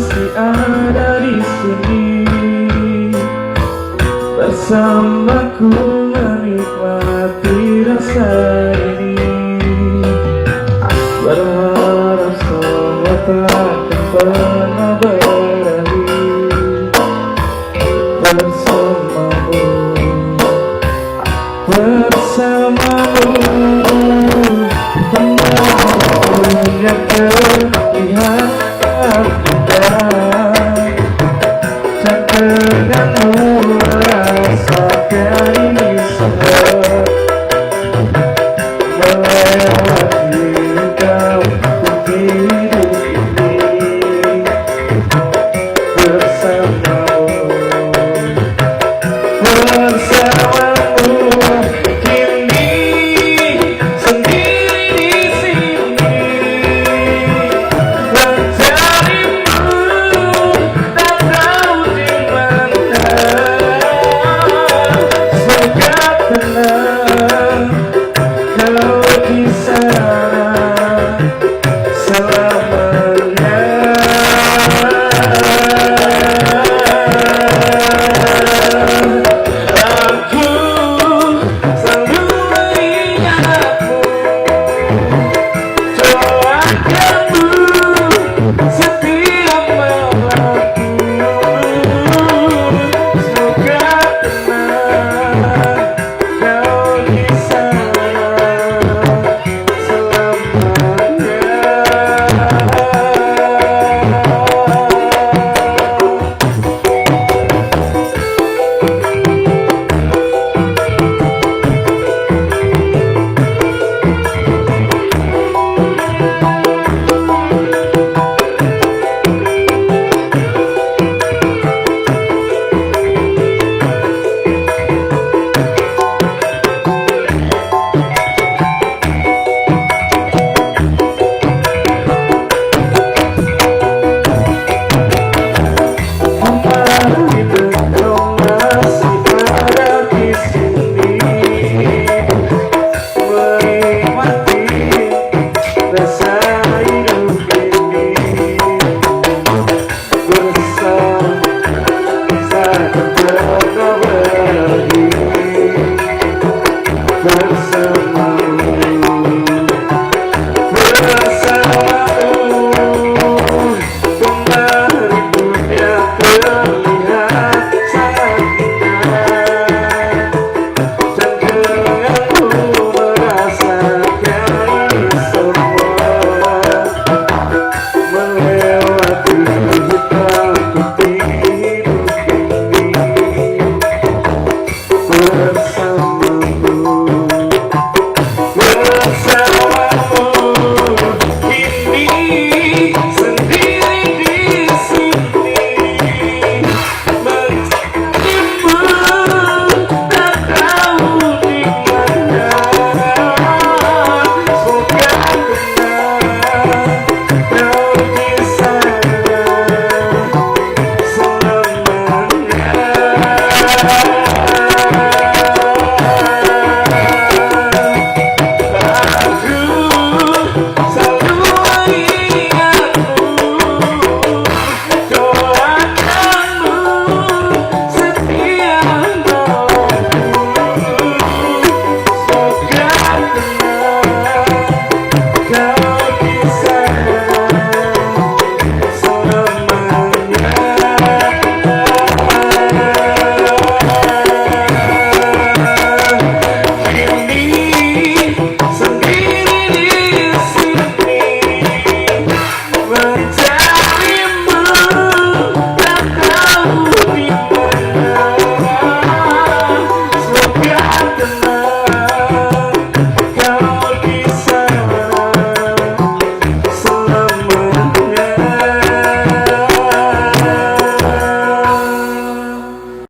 masih ada di sini bersamaku menikmati rasa ini. Berharap semua takkan pernah berakhir bersamamu, punya pilihan tak denganmu rasakan ini semua melewati kau untuk hidup ini bersamamu, kini sendiri di sini mencarimu tak tahu di mana. Semoga tenang kau di sana selamanya. Aku selalu mengingatmu, doakanmu setiap malamku. Semoga tenang kau di sana selamanya. I